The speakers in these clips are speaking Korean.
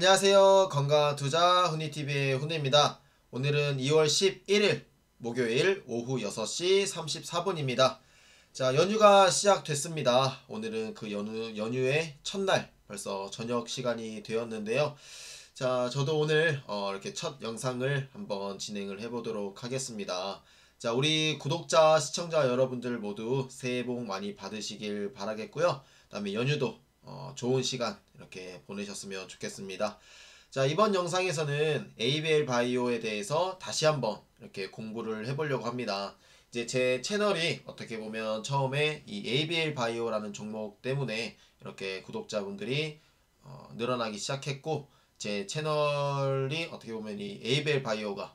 안녕하세요. 건강투자 훈이TV의 훈이입니다. 오늘은 2월 11일 목요일 오후 6시 34분입니다. 자, 연휴가 시작됐습니다. 오늘은 그 연휴의 첫날 벌써 저녁 시간이 되었는데요. 자, 저도 오늘 이렇게 첫 영상을 한번 진행을 해보도록 하겠습니다. 자, 우리 구독자, 시청자 여러분들 모두 새해 복 많이 받으시길 바라겠고요. 다음에 연휴도 좋은 시간 이렇게 보내셨으면 좋겠습니다. 자, 이번 영상에서는 ABL 바이오에 대해서 다시 한번 이렇게 공부를 해보려고 합니다. 이제 제 채널이 어떻게 보면 처음에 이 ABL 바이오라는 종목 때문에 이렇게 구독자분들이 늘어나기 시작했고, 제 채널이 어떻게 보면 이 ABL 바이오가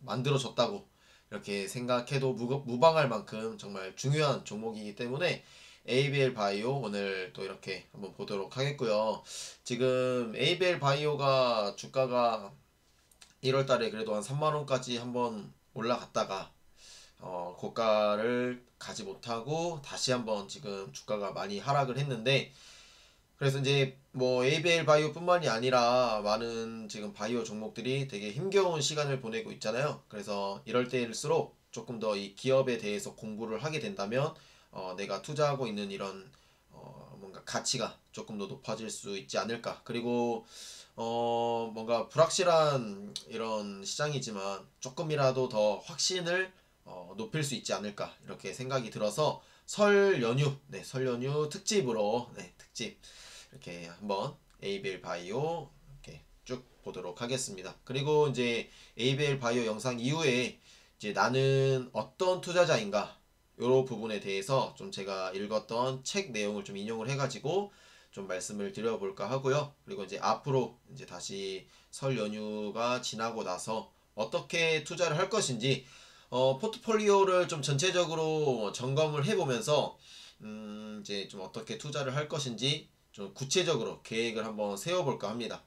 만들어졌다고 이렇게 생각해도 무방할 만큼 정말 중요한 종목이기 때문에 ABL 바이오 오늘 또 이렇게 한번 보도록 하겠고요. 지금 ABL 바이오가 주가가 1월달에 그래도 한 3만원까지 한번 올라갔다가 고가를 가지 못하고 다시 한번 지금 주가가 많이 하락을 했는데, 그래서 이제 뭐 ABL 바이오 뿐만이 아니라 많은 지금 바이오 종목들이 되게 힘겨운 시간을 보내고 있잖아요. 그래서 이럴 때일수록 조금 더 이 기업에 대해서 공부를 하게 된다면 내가 투자하고 있는 이런 뭔가 가치가 조금 더 높아질 수 있지 않을까. 그리고 뭔가 불확실한 이런 시장이지만 조금이라도 더 확신을 높일 수 있지 않을까 이렇게 생각이 들어서 설 연휴 특집으로 특집 이렇게 한번 ABL 바이오 이렇게 쭉 보도록 하겠습니다. 그리고 이제 ABL 바이오 영상 이후에 이제 나는 어떤 투자자인가 요런 부분에 대해서 좀 제가 읽었던 책 내용을 좀 인용을 해가지고 좀 말씀을 드려볼까 하고요. 그리고 이제 앞으로 이제 다시 설 연휴가 지나고 나서 어떻게 투자를 할 것인지 포트폴리오를 좀 전체적으로 점검을 해보면서 이제 좀 어떻게 투자를 할 것인지 좀 구체적으로 계획을 한번 세워볼까 합니다.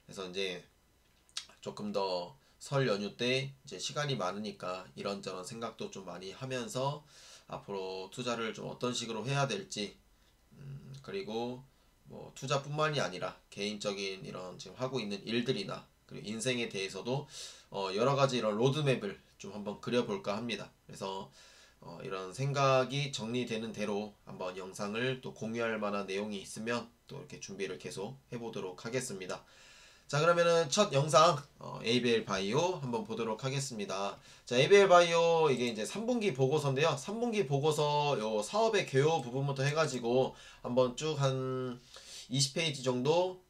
그래서 이제 조금 더 설 연휴 때 이제 시간이 많으니까 이런저런 생각도 좀 많이 하면서 앞으로 투자를 좀 어떤 식으로 해야 될지, 그리고 뭐 투자뿐만이 아니라 개인적인 이런 지금 하고 있는 일들이나 그리고 인생에 대해서도 여러 가지 이런 로드맵을 좀 한번 그려볼까 합니다. 그래서 이런 생각이 정리되는 대로 한번 영상을 또 공유할 만한 내용이 있으면 또 이렇게 준비를 계속 해보도록 하겠습니다. 자, 그러면은 첫 영상 ABL 바이오 한번 보도록 하겠습니다. 자, ABL 바이오 이게 이제 3분기 보고서인데요. 3분기 보고서 요 사업의 개요 부분부터 해가지고 한번 쭉 한 20페이지 정도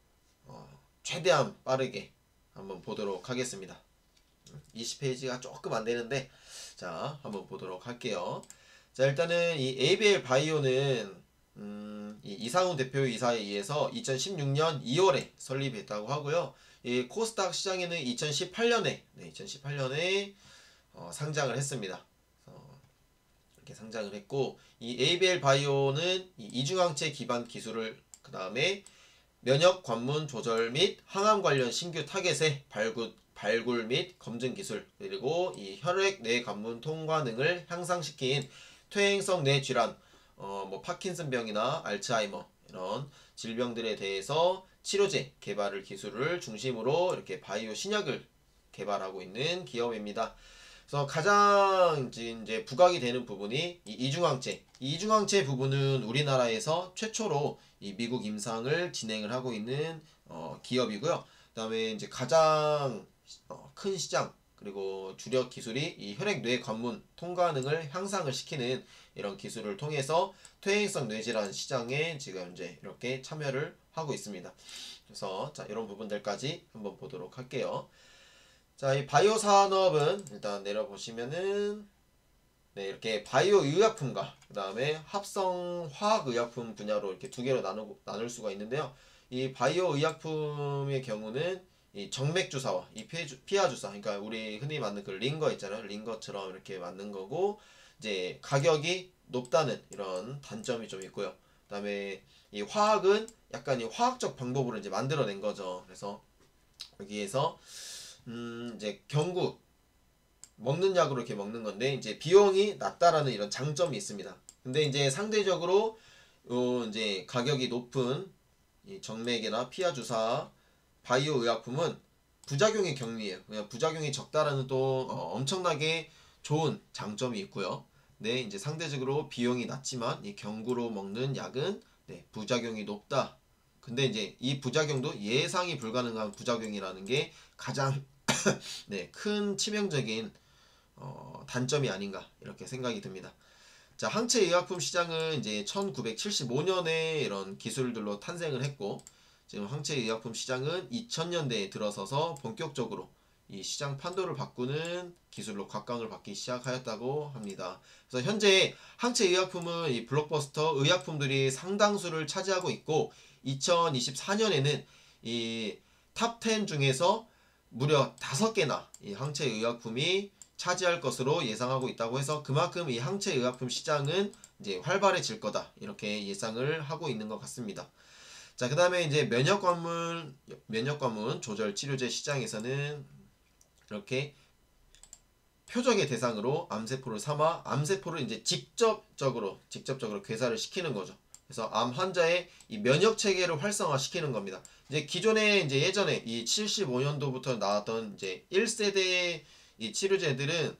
최대한 빠르게 한번 보도록 하겠습니다. 20페이지가 조금 안 되는데, 자, 한번 보도록 할게요. 자, 일단은 이 ABL 바이오는 이 이상훈 대표이사에 의해서 2016년 2월에 설립했다고 하고요. 이 코스닥 시장에는 2018년에 상장을 했습니다. 이렇게 상장을 했고, 이 ABL 바이오는 이 이중항체 기반 기술을 그 다음에 면역 관문 조절 및 항암 관련 신규 타겟의 발굴 및 검증 기술, 그리고 이 혈액 뇌 관문 통과능을 향상시킨 퇴행성 뇌 질환, 뭐 파킨슨병이나 알츠하이머 이런 질병들에 대해서 치료제 개발을 기술을 중심으로 이렇게 바이오 신약을 개발하고 있는 기업입니다. 그래서 가장 이제 부각이 되는 부분이 이 이중항체 부분은 우리나라에서 최초로 이 미국 임상을 진행을 하고 있는 기업이고요. 그다음에 이제 가장 큰 시장 그리고 주력 기술이 이 혈액 뇌 관문 통과능을 향상을 시키는 이런 기술을 통해서 퇴행성 뇌질환 시장에 지금 이제 이렇게 참여를 하고 있습니다. 그래서 자, 이런 부분들까지 한번 보도록 할게요. 자, 이 바이오 산업은 일단 내려보시면은 이렇게 바이오 의약품과 그 다음에 합성 화학 의약품 분야로 이렇게 두 개로 나눌 수가 있는데요. 이 바이오 의약품의 경우는 이 정맥 주사와 이 피하 주사, 그러니까 우리 흔히 맞는 그 링거 있잖아요. 링거처럼 이렇게 맞는 거고, 이제 가격이 높다는 이런 단점이 좀 있고요. 그 다음에 이 화학은 약간 이 화학적 방법으로 이제 만들어낸 거죠. 그래서 여기에서 이제 경구 먹는 약으로 이렇게 먹는 건데 이제 비용이 낮다라는 이런 장점이 있습니다. 근데 이제 상대적으로 이제 가격이 높은 이 정맥이나 피하 주사 바이오 의약품은 부작용이 격리해요. 그냥 부작용이 적다라는 또 엄청나게 좋은 장점이 있고요. 네, 이제 상대적으로 비용이 낮지만 이 경구로 먹는 약은 네, 부작용이 높다. 근데 이제 이 부작용도 예상이 불가능한 부작용이라는 게 가장 네, 큰 치명적인 단점이 아닌가 이렇게 생각이 듭니다. 자, 항체 의약품 시장은 이제 1975년에 이런 기술들로 탄생을 했고 지금 항체 의약품 시장은 2000년대에 들어서서 본격적으로 이 시장 판도를 바꾸는 기술로 곽광을 받기 시작하였다고 합니다. 그래서 현재 항체 의약품은 이 블록버스터 의약품들이 상당수를 차지하고 있고 2024년에는 이 탑 10 중에서 무려 5개나 이 항체 의약품이 차지할 것으로 예상하고 있다고 해서 그만큼 이 항체 의약품 시장은 이제 활발해질 거다 이렇게 예상을 하고 있는 것 같습니다. 자, 그 다음에 이제 면역관문 조절 치료제 시장에서는 이렇게 표적의 대상으로 암세포를 삼아 암세포를 이제 직접적으로 괴사를 시키는 거죠. 그래서 암 환자의 이 면역 체계를 활성화시키는 겁니다. 이제 기존에 이제 예전에 이 75년도부터 나왔던 이제 1세대 이 치료제들은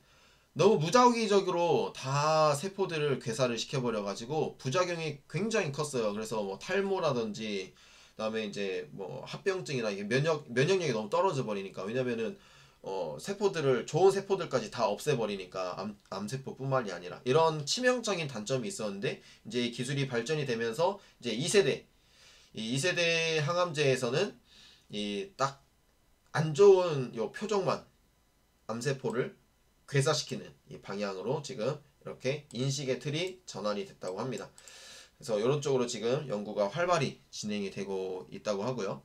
너무 무작위적으로 다 세포들을 괴사를 시켜버려가지고 부작용이 굉장히 컸어요. 그래서 뭐 탈모라든지 그다음에 이제 뭐 합병증이나 이게 면역력이 너무 떨어져 버리니까 왜냐면은 세포들을 좋은 세포들까지 다 없애버리니까 암세포뿐만이 아니라 이런 치명적인 단점이 있었는데 이제 기술이 발전이 되면서 이제 2세대 항암제에서는 이 딱 안 좋은 요 표적만 암세포를 괴사시키는 이 방향으로 지금 이렇게 인식의 틀이 전환이 됐다고 합니다. 그래서 이런 쪽으로 지금 연구가 활발히 진행이 되고 있다고 하고요.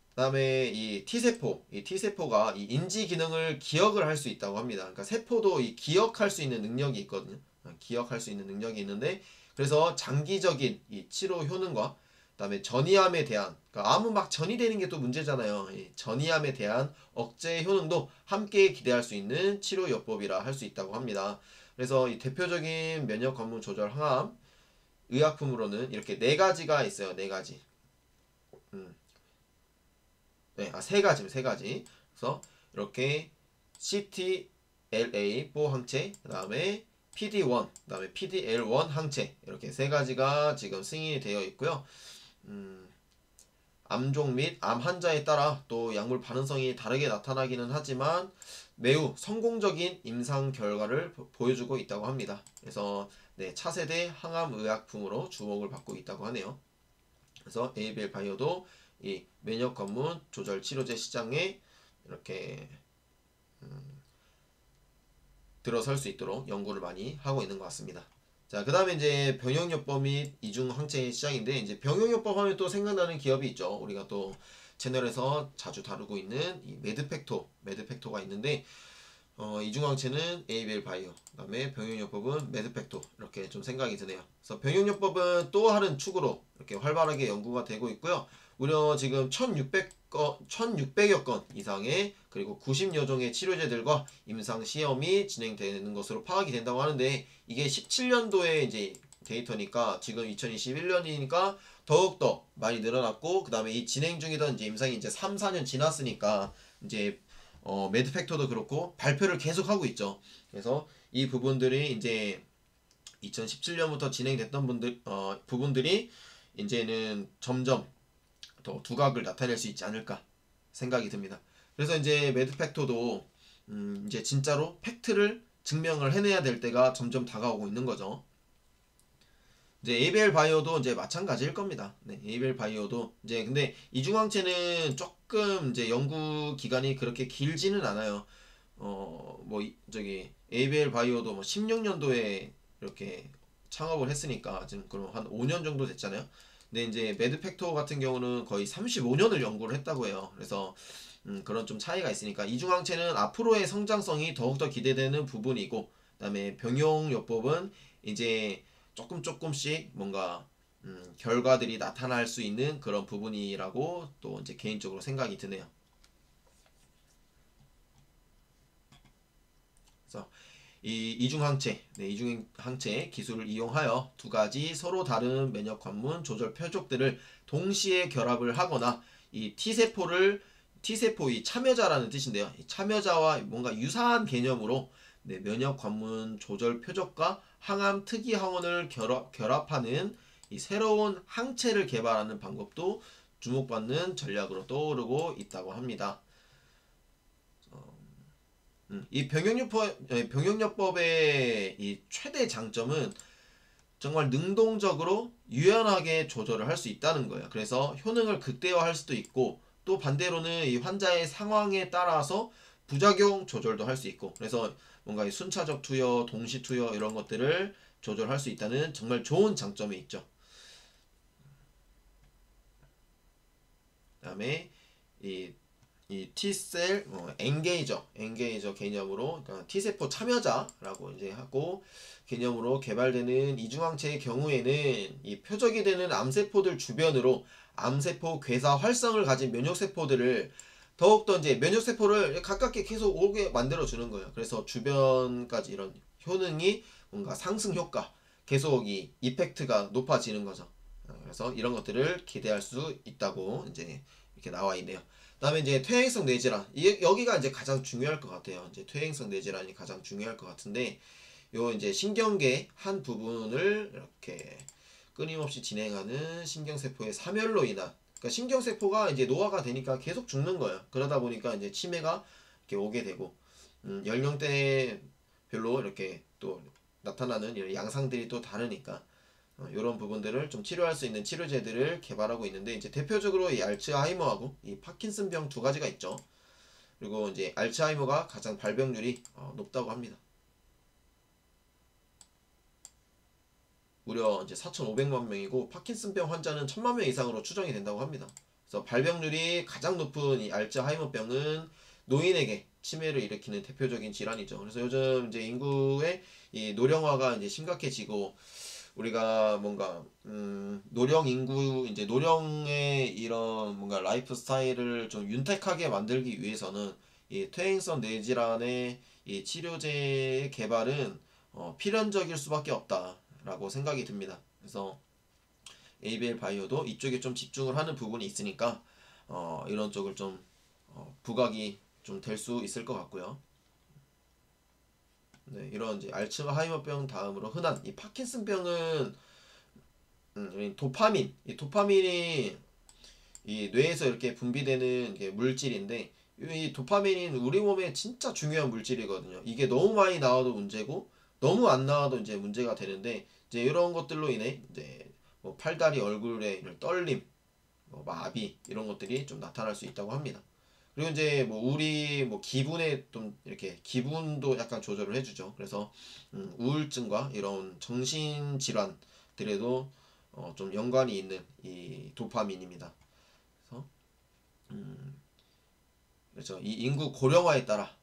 그다음에 이 T세포가 이 인지 기능을 기억을 할 수 있다고 합니다. 그러니까 세포도 이 기억할 수 있는 능력이 있거든요. 기억할 수 있는 능력이 있는데 그래서 장기적인 이 치료 효능과 그다음에 전이암에 대한 그러니까 암은 막 전이되는 게 또 문제잖아요. 이 전이암에 대한 억제 효능도 함께 기대할 수 있는 치료 요법이라 할 수 있다고 합니다. 그래서 이 대표적인 면역 관문 조절 항암 의약품으로는 이렇게 네 가지가 있어요. 네 가지. 네, 세 가지. 그래서 이렇게 CTLA4 항체, 그 다음에 PD1, 그 다음에 PDL1 항체 이렇게 세 가지가 지금 승인이 되어 있고요. 암종 및 암 환자에 따라 또 약물 반응성이 다르게 나타나기는 하지만 매우 성공적인 임상 결과를 보여주고 있다고 합니다. 그래서 네, 차세대 항암 의약품으로 주목을 받고 있다고 하네요. 그래서 ABL 바이오도 이 면역 관문 조절 치료제 시장에 이렇게 들어설 수 있도록 연구를 많이 하고 있는 것 같습니다. 자, 그 다음에 이제 병용요법 및 이중항체 시장인데 이제 병용요법 하면 또 생각나는 기업이 있죠. 우리가 또 채널에서 자주 다루고 있는 이 매드팩토가 있는데 이중항체는 ABL 바이오, 그 다음에 병용요법은 매드팩토 이렇게 좀 생각이 드네요. 그래서 병용요법은 또 다른 축으로 이렇게 활발하게 연구가 되고 있고요. 무려 지금 1600여 건 이상의 그리고 90여 종의 치료제들과 임상 시험이 진행되는 것으로 파악이 된다고 하는데 이게 17년도에 이제 데이터니까 지금 2021년이니까 더욱더 많이 늘어났고 그 다음에 이 진행 중이던 이제 임상이 이제 3, 4년 지났으니까 이제 매드팩토도 그렇고 발표를 계속 하고 있죠. 그래서 이 부분들이 이제 2017년부터 진행됐던 부분들이 이제는 점점 더 두각을 나타낼 수 있지 않을까 생각이 듭니다. 그래서 이제 매드팩토도 이제 진짜로 팩트를 증명을 해내야 될 때가 점점 다가오고 있는 거죠. 이제 ABL 바이오도 이제 마찬가지일 겁니다. 네, ABL 바이오도 이제 근데 이중항체는 조금 이제 연구 기간이 그렇게 길지는 않아요. 뭐 저기 ABL 바이오도 뭐 16년도에 이렇게 창업을 했으니까 지금 그럼 한 5년 정도 됐잖아요. 근데 이제 매드팩토 같은 경우는 거의 35년을 연구를 했다고 해요. 그래서 그런 좀 차이가 있으니까 이중항체는 앞으로의 성장성이 더욱더 기대되는 부분이고 그다음에 병용요법은 이제 조금씩 뭔가 결과들이 나타날 수 있는 그런 부분이라고 또 이제 개인적으로 생각이 드네요. 그래서 이 이중항체 기술을 이용하여 두 가지 서로 다른 면역 관문 조절 표적들을 동시에 결합을 하거나 이 T세포 이 참여자라는 뜻인데요. 이 참여자와 뭔가 유사한 개념으로 네, 면역 관문 조절 표적과 항암 특이 항원을 결합하는 이 새로운 항체를 개발하는 방법도 주목받는 전략으로 떠오르고 있다고 합니다. 이 병역요법의 이 최대 장점은 정말 능동적으로 유연하게 조절을 할 수 있다는 거예요. 그래서 효능을 극대화할 수도 있고 또 반대로는 이 환자의 상황에 따라서 부작용 조절도 할 수 있고 그래서 뭔가 이 순차적 투여, 동시 투여 이런 것들을 조절할 수 있다는 정말 좋은 장점이 있죠. 그 다음에 이 T셀 엔게이저 개념으로 그러니까 T세포 참여자라고 이제 하고 개념으로 개발되는 이중항체의 경우에는 이 표적이 되는 암세포들 주변으로 암세포 괴사 활성을 가진 면역세포들을 더욱더 이제 면역세포를 가깝게 계속 오게 만들어 주는 거예요. 그래서 주변까지 이런 효능이 뭔가 상승 효과 계속 이 이펙트가 높아지는 거죠. 그래서 이런 것들을 기대할 수 있다고 이제 이렇게 나와 있네요. 그다음에 이제 퇴행성 뇌질환 여기가 이제 가장 중요할 것 같아요. 이제 퇴행성 뇌질환이 가장 중요할 것 같은데 요 이제 신경계 한 부분을 이렇게 끊임없이 진행하는 신경세포의 사멸로 인한 그러니까 신경세포가 이제 노화가 되니까 계속 죽는 거예요. 그러다 보니까 이제 치매가 이렇게 오게 되고 연령대별로 이렇게 또 나타나는 이런 양상들이 또 다르니까 이런 부분들을 좀 치료할 수 있는 치료제들을 개발하고 있는데 이제 대표적으로 이 알츠하이머하고 이 파킨슨병 두 가지가 있죠. 그리고 이제 알츠하이머가 가장 발병률이 높다고 합니다. 무려 이제 4,500만 명이고 파킨슨병 환자는 1,000만 명 이상으로 추정이 된다고 합니다. 그래서 발병률이 가장 높은 이 알츠하이머병은 노인에게 치매를 일으키는 대표적인 질환이죠. 그래서 요즘 이제 인구의 이 노령화가 이제 심각해지고 우리가 뭔가 노령 인구 이제 노령의 이런 뭔가 라이프 스타일을 좀 윤택하게 만들기 위해서는 이 퇴행성 뇌질환의 이 치료제 개발은 필연적일 수밖에 없다라고 생각이 듭니다. 그래서 ABL 바이오도 이쪽에 좀 집중을 하는 부분이 있으니까 이런 쪽을 좀 부각이 좀 될 수 있을 것 같고요. 네, 이런 이제 알츠하이머병 다음으로 흔한 이 파킨슨병은 이 도파민이 이 뇌에서 이렇게 분비되는 게 물질인데 이 도파민이 우리 몸에 진짜 중요한 물질이거든요. 이게 너무 많이 나와도 문제고 너무 안 나와도 이제 문제가 되는데 이제 이런 것들로 인해 이제 뭐 팔다리 얼굴에 이런 떨림, 뭐 마비 이런 것들이 좀 나타날 수 있다고 합니다. 그리고 이제 뭐 우리 뭐 기분에 좀 이렇게 기분도 약간 조절을 해주죠. 그래서 우울증과 이런 정신 질환들에도 좀 연관이 있는 이 도파민입니다. 그래서 그렇죠. 이 인구 고령화에 따라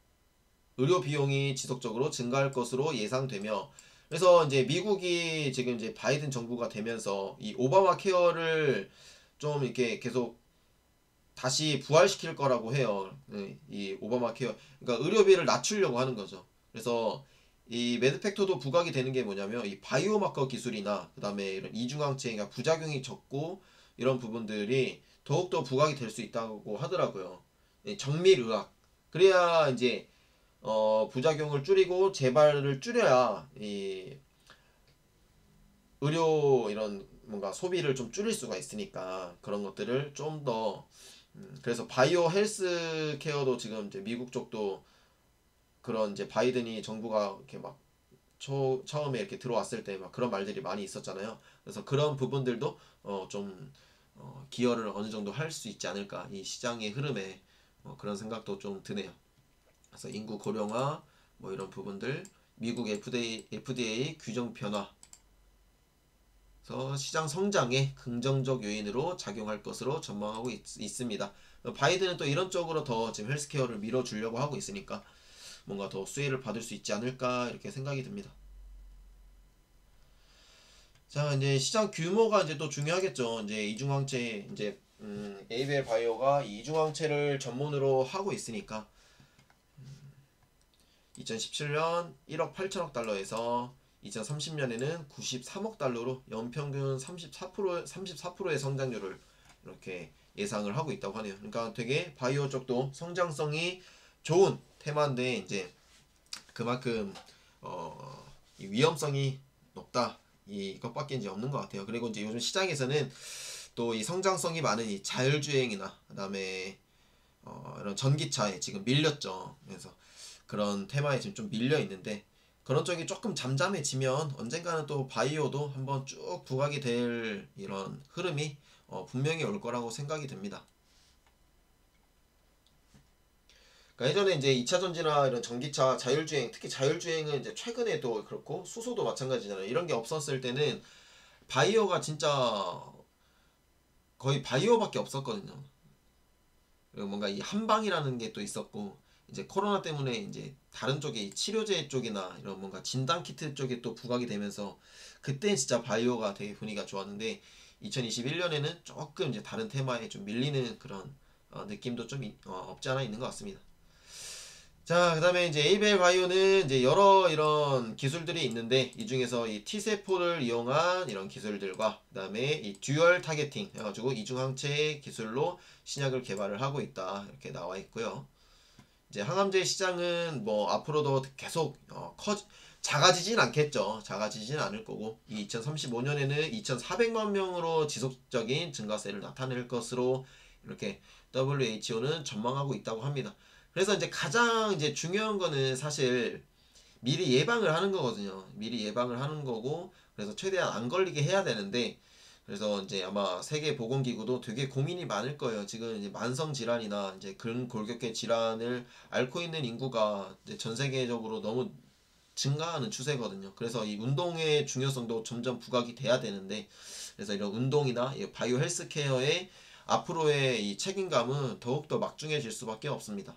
의료 비용이 지속적으로 증가할 것으로 예상되며 그래서 이제 미국이 지금 이제 바이든 정부가 되면서 이 오바마 케어를 좀 이렇게 계속 다시 부활시킬 거라고 해요. 네, 이 오바마 케어. 그러니까 의료비를 낮추려고 하는 거죠. 그래서 이 매드팩토도 부각이 되는 게 뭐냐면 이 바이오마커 기술이나 그다음에 이런 이중항체 그러니까 부작용이 적고 이런 부분들이 더욱더 부각이 될 수 있다고 하더라고요. 정밀의학. 그래야 이제 부작용을 줄이고 재발을 줄여야 이 의료 이런 뭔가 소비를 좀 줄일 수가 있으니까 그런 것들을 좀더 그래서 바이오 헬스 케어도 지금 이제 미국 쪽도 그런 이제 바이든이 정부가 이렇게 막 처음에 이렇게 들어왔을 때 막 그런 말들이 많이 있었잖아요. 그래서 그런 부분들도 좀 기여를 어느 정도 할 수 있지 않을까 이 시장의 흐름에 그런 생각도 좀 드네요. 그래서 인구 고령화 뭐 이런 부분들 미국 FDA 규정 변화 시장 성장에 긍정적 요인으로 작용할 것으로 전망하고 있습니다. 바이든은 또 이런 쪽으로 더 지금 헬스케어를 밀어주려고 하고 있으니까 뭔가 더 수혜를 받을 수 있지 않을까 이렇게 생각이 듭니다. 자 이제 시장 규모가 이제 또 중요하겠죠. 이제 이중항체 이제 ABL 바이오가 이중항체를 전문으로 하고 있으니까 2017년 1억 8천억 달러에서 2030년에는 93억 달러로 연평균 34%의 성장률을 이렇게 예상을 하고 있다고 하네요. 그러니까 되게 바이오 쪽도 성장성이 좋은 테마인데 이제 그만큼 이 위험성이 높다 이것밖에 이제 없는 것 같아요. 그리고 이제 요즘 시장에서는 또 이 성장성이 많은 이 자율주행이나 그다음에 이런 전기차에 지금 밀렸죠. 그래서 그런 테마에 지금 좀 밀려 있는데 그런 쪽이 조금 잠잠해지면 언젠가는 또 바이오도 한번 쭉 부각이 될 이런 흐름이 분명히 올 거라고 생각이 듭니다. 그러니까 예전에 이제 2차 전지나 이런 전기차 자율주행, 특히 자율주행은 이제 최근에도 그렇고 수소도 마찬가지잖아요. 이런 게 없었을 때는 바이오가 진짜 거의 바이오밖에 없었거든요. 그리고 뭔가 이 한방이라는 게 또 있었고 이제 코로나 때문에 이제 다른 쪽에 이 치료제 쪽이나 이런 뭔가 진단 키트 쪽에 또 부각이 되면서 그때 진짜 바이오가 되게 분위기가 좋았는데 2021년에는 조금 이제 다른 테마에 좀 밀리는 그런 느낌도 좀 없지 않아 있는 것 같습니다. 자, 그 다음에 이제 에이벨 바이오는 이제 여러 이런 기술들이 있는데 이 중에서 이 T세포를 이용한 이런 기술들과 그 다음에 이 듀얼 타겟팅 해가지고 이중항체 기술로 신약을 개발을 하고 있다 이렇게 나와 있고요. 이제 항암제 시장은 뭐 앞으로도 계속 작아지진 않겠죠. 작아지진 않을 거고 이 2035년에는 2,400만 명으로 지속적인 증가세를 나타낼 것으로 이렇게 WHO는 전망하고 있다고 합니다. 그래서 이제 가장 이제 중요한 거는 사실 미리 예방을 하는 거거든요. 미리 예방을 하는 거고 그래서 최대한 안 걸리게 해야 되는데 그래서 이제 아마 세계보건기구도 되게 고민이 많을 거예요. 지금 이제 만성 질환이나 이제 근골격계 질환을 앓고 있는 인구가 이제 전 세계적으로 너무 증가하는 추세거든요. 그래서 이 운동의 중요성도 점점 부각이 돼야 되는데 그래서 이런 운동이나 바이오 헬스케어의 앞으로의 이 책임감은 더욱더 막중해질 수밖에 없습니다.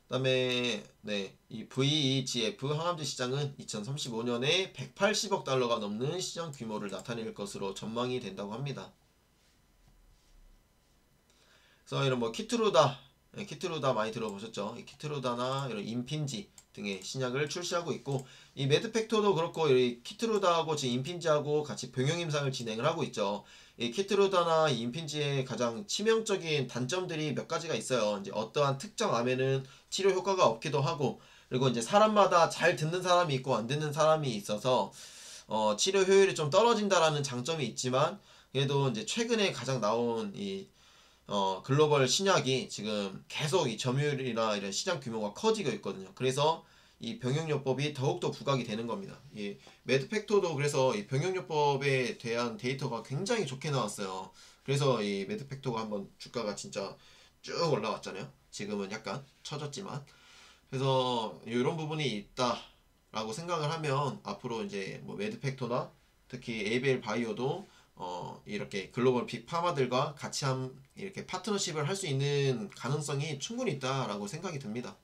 그다음에 네, 이 VEGF 항암제 시장은 2035년에 180억 달러가 넘는 시장 규모를 나타낼 것으로 전망이 된다고 합니다. 그래서 이런 뭐 키트루다, 키트루다 많이 들어보셨죠? 이 키트루다나 이런 임핀지 등의 신약을 출시하고 있고 이 매드팩토도 그렇고 이 키트루다하고 지금 임핀지하고 같이 병용 임상을 진행을 하고 있죠. 이 키트루다나 이 임핀지의 가장 치명적인 단점들이 몇 가지가 있어요. 이제 어떠한 특정 암에는 치료 효과가 없기도 하고 그리고 이제 사람마다 잘 듣는 사람이 있고 안 듣는 사람이 있어서 치료 효율이 좀 떨어진다라는 장점이 있지만 그래도 이제 최근에 가장 나온 이 글로벌 신약이 지금 계속 이 점유율이나 이런 시장 규모가 커지고 있거든요. 그래서 이 병용요법이 더욱더 부각이 되는 겁니다. 이 매드팩토도 그래서 이 병용요법에 대한 데이터가 굉장히 좋게 나왔어요. 그래서 이 매드팩토가 한번 주가가 진짜 쭉 올라왔잖아요. 지금은 약간 처졌지만. 그래서 이런 부분이 있다라고 생각을 하면 앞으로 이제 뭐 매드팩토나 특히 에이벨 바이오도 이렇게 글로벌 빅 파마들과 같이 이렇게 파트너십을 할 수 있는 가능성이 충분히 있다라고 생각이 듭니다.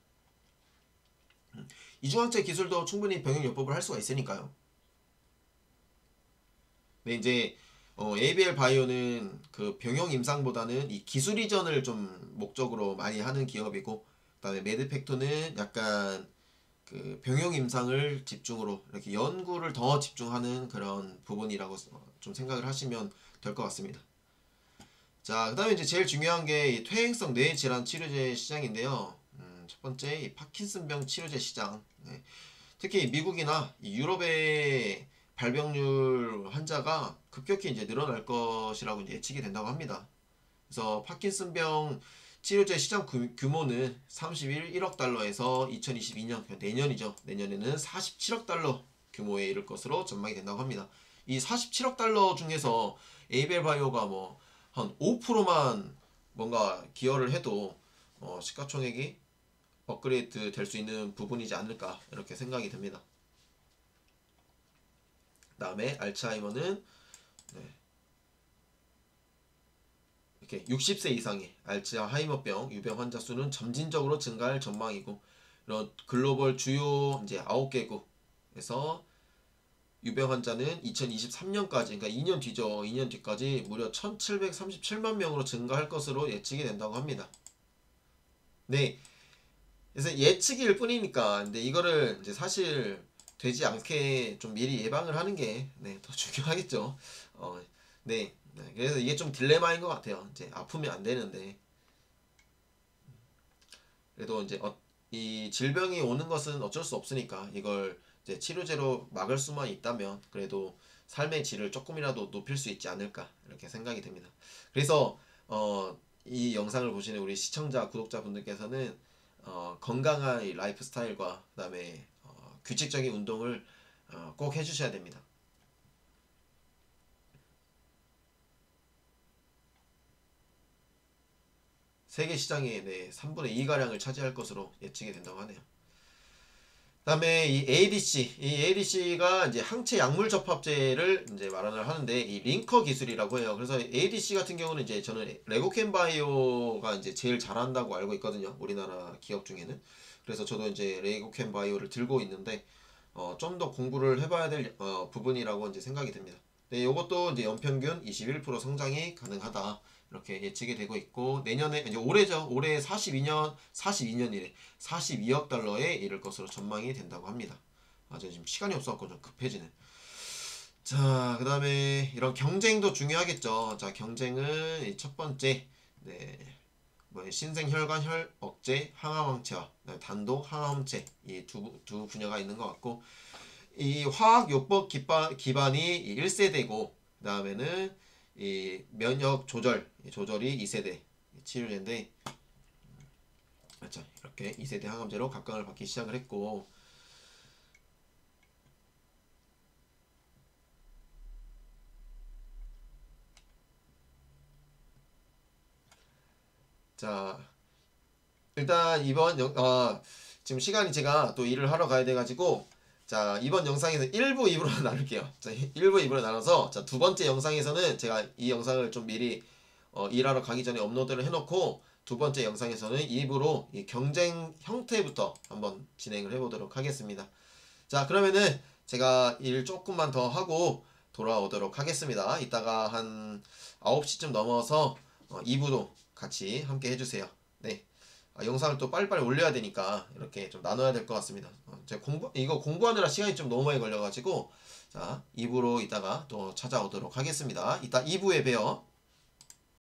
이중항체 기술도 충분히 병역요법을 할 수가 있으니까요. 근데 이제 ABL 바이오는 그 병역 임상보다는 이 기술 이전을 좀 목적으로 많이 하는 기업이고 그다음에 매드팩토는 약간 그 병역 임상을 집중으로 이렇게 연구를 더 집중하는 그런 부분이라고 좀 생각을 하시면 될 것 같습니다. 자, 그 다음에 이제 제일 중요한 게 이 퇴행성 뇌질환 치료제 시장인데요. 첫 번째 이 파킨슨병 치료제 시장. 네. 특히 미국이나 유럽의 발병률 환자가 급격히 이제 늘어날 것이라고 이제 예측이 된다고 합니다. 그래서 파킨슨병 치료제 시장 규모는 31억 달러에서 2022년 내년이죠. 내년에는 47억 달러 규모에 이를 것으로 전망이 된다고 합니다. 이 47억 달러 중에서 에이벨 바이오가 뭐 한 5%만 뭔가 기여를 해도 시가총액이 업그레이드 될 수 있는 부분이지 않을까 이렇게 생각이 듭니다. 그 다음에 알츠하이머는 네. 이렇게 60세 이상의 알츠하이머병 유병 환자 수는 점진적으로 증가할 전망이고 이런 글로벌 주요 이제 9개국에서 유병 환자는 2023년까지 그러니까 2년 뒤죠. 2년 뒤까지 무려 1737만 명으로 증가할 것으로 예측이 된다고 합니다. 네. 그래서 예측일 뿐이니까 근데 이거를 이제 사실 되지 않게 좀 미리 예방을 하는 게 네, 더 중요하겠죠. 네, 네. 그래서 이게 좀 딜레마인 것 같아요. 이제 아프면 안 되는데 그래도 이제 이 질병이 오는 것은 어쩔 수 없으니까 이걸 이제 치료제로 막을 수만 있다면 그래도 삶의 질을 조금이라도 높일 수 있지 않을까 이렇게 생각이 됩니다. 그래서 이 영상을 보시는 우리 시청자 구독자분들께서는 건강한 이 라이프 스타일과 그다음에 규칙적인 운동을 꼭 해주셔야 됩니다. 세계 시장의 네, 3분의 2가량을 차지할 것으로 예측이 된다고 하네요. 그다음에 이 ADC가 이제 항체 약물 접합제를 이제 마련을 하는데 이 링커 기술이라고 해요. 그래서 ADC 같은 경우는 이제 저는 레고캠 바이오가 이제 제일 잘한다고 알고 있거든요. 우리나라 기업 중에는. 그래서 저도 이제 레고캠 바이오를 들고 있는데 좀 더 공부를 해봐야 될 부분이라고 이제 생각이 됩니다. 네, 이것도 이제 연평균 21% 성장이 가능하다. 이렇게 예측이 되고 있고 내년에 이제 올해죠. 올해 42년이래. 42억 달러에 이를 것으로 전망이 된다고 합니다. 아, 저 지금 시간이 없어갖고 좀 급해지네. 자, 그 다음에 이런 경쟁도 중요하겠죠. 자, 경쟁은 첫 번째, 네, 뭐 신생혈관 혈 억제, 항암항체와 단독 항암체 이 두 분야가 있는 것 같고 이 화학요법 기반이 1세대고 그 다음에는 이 면역 조절이 2세대 치료제인데 맞죠? 이렇게 2세대 항암제로 각광을 받기 시작을 했고 자 일단 지금 시간이 제가 또 일을 하러 가야 돼가지고 자 이번 영상에서 1부 2부로 나눌게요. 자 1부 2부로 나눠서 자 두 번째 영상에서는 제가 이 영상을 좀 미리 일하러 가기 전에 업로드를 해놓고 두 번째 영상에서는 2부로 이 경쟁 형태부터 한번 진행을 해보도록 하겠습니다. 자 그러면은 제가 일 조금만 더 하고 돌아오도록 하겠습니다. 이따가 한 9시쯤 넘어서 2부도 같이 함께 해주세요. 네. 영상을 또 빨리빨리 올려야 되니까 이렇게 좀 나눠야 될 것 같습니다. 제가 이거 공부하느라 시간이 좀 너무 많이 걸려가지고 자 2부로 이따가 또 찾아오도록 하겠습니다. 이따 2부에 봬요.